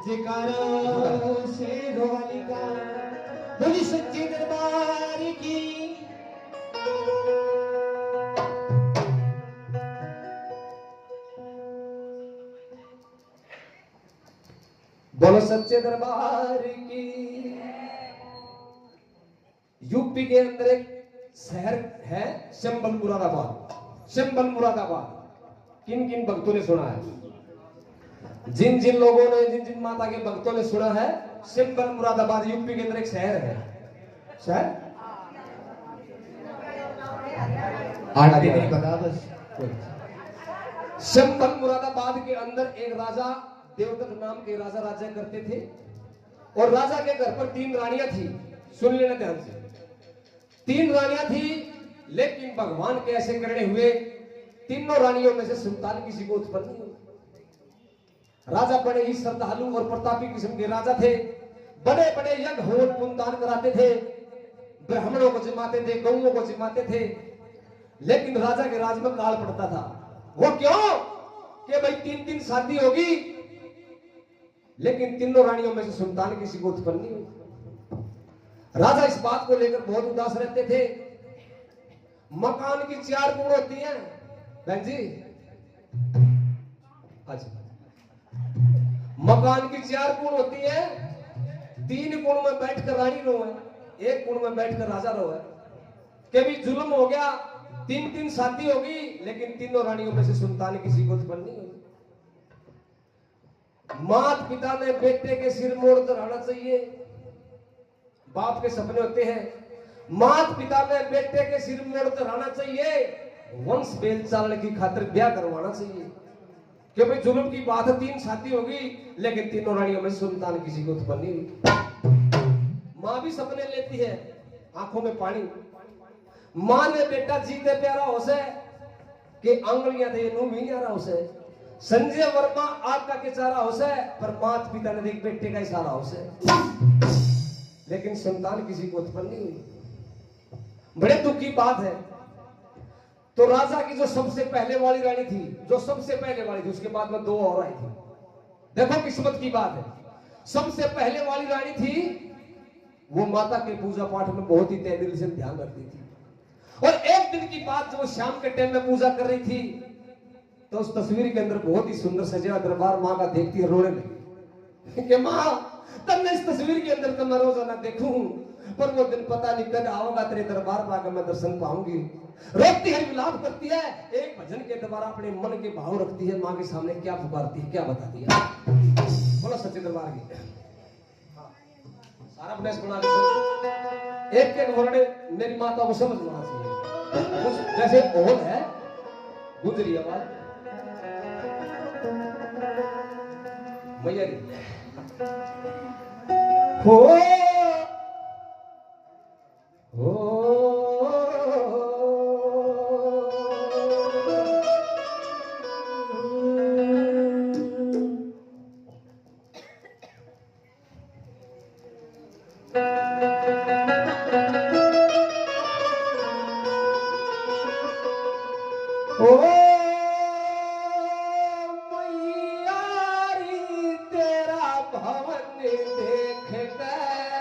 जयकारा शेर वाली का बोली सच्चे दरबार की। बोलो सच्चे दरबार की। यूपी के अंदर एक शहर है शंबल मुरादाबाद। शंबल मुरादाबाद किन किन भक्तों ने सुना है? जिन जिन लोगों ने, जिन जिन माता के भक्तों ने सुना है, शंबल मुरादाबाद यूपी के अंदर एक शहर है। शहर आगे नहीं पता बस। शंबल मुरादाबाद के अंदर एक राजा देवदत्त नाम के राजा राज्य करते थे और राजा के घर पर 3 रानियां थी। सुन लेना ध्यान से। 3 रानियां थी, लेकिन भगवान के ऐसे करने हुए तीनों रानियों में से संतान किसी को उत्पन्न नहीं हुई। राजा बड़े ही श्रद्धालु और प्रतापी किस्म के राजा थे। बड़े बड़े यज्ञ होम पुण्यदान कराते थे, ब्राह्मणों को जिमाते थे, गौओं को जिमाते थे। लेकिन राजा के राज में काल पड़ता था। वो क्यों? कि भाई 3 शादी होगी, लेकिन तीनों रानियों में से संतान किसी को उत्पन्न नहीं हुई। राजा इस बात को लेकर बहुत उदास रहते थे। मकान की 4 कोण होती हैं बहन जी। अच्छा, मकान की 4 कोण होती है। 3 कोण में बैठकर रानी रोए, 1 कोण में बैठकर राजा रोए। कभी जुल्म हो गया, 3 शादी होगी, लेकिन तीनों रानियों में से संतान किसी को उत्पन्न नहीं हुई। माता पिता ने बेटे के सिर मोड़ कर रहना चाहिए। बाप के सपने होते हैं। माता पिता ने बेटे के सिर मोड़ कर रहना चाहिए। वंश बेल चालने की खातिर ब्याह करवाना चाहिए। क्योंकि जुल्म की बात है, 3 शादी होगी, लेकिन तीनों रानियों में संतान किसी को उत्पन्न नहीं हुई। मां भी सपने लेती है, आंखों में पानी। मां ने बेटा जीते प्यारा होसे कि अंगलियां दे नू भी न्यारा होसे। संजय वर्मा आपका किचारा होसे, पर माता पिता ने देख बेटे का इशारा होसे, लेकिन संतान किसी को उत्पन्न नहीं हुई। बड़े दुख की बात है। तो राजा की जो सबसे पहले वाली रानी थी, जो सबसे पहले वाली थी, उसके बाद में 2 और आई थी। देखो किस्मत की बात है। सबसे पहले वाली रानी थी, वो माता के पूजा पाठ में बहुत ही तहे दिल से ध्यान रखती थी। और एक दिन की बात, जब वो शाम के टाइम में पूजा कर रही थी, तो उस तस्वीर के अंदर बहुत ही सुंदर सजा दरबार मां का देखती है, रोने लगी कि मां, तब मैं इस तस्वीर के अंदर तो मैं रोजाना देखूं, पर वो दिन पता नहीं कब आओगा तेरे दरबार पर आकर मैं दर्शन पाऊंगी। रोती है, विलाप करती है, एक भजन के द्वारा अपने मन के भाव रखती है। मां के सामने क्या पुकारती है, क्या बताती है? बोलो सच्चे दरबार की। सारा प्रयास बना लीजिए। एक वर्ण मेरी माता को समझ में आना चाहिए। जैसे ओल है, गुजरी आवाज मैया हो मैयारी तेरा भवन देख कर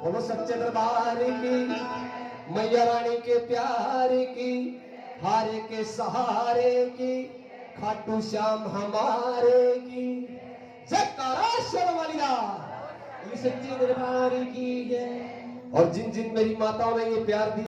बोलो सच्चे दरबार की, मैया रानी के प्यार की, हारे के सहारे की, खाटू श्याम हमारे की, जयकारा शर्म वाली सच्चे दरबार की जय। और जिन जिन मेरी माताओं ने ये प्यार दिया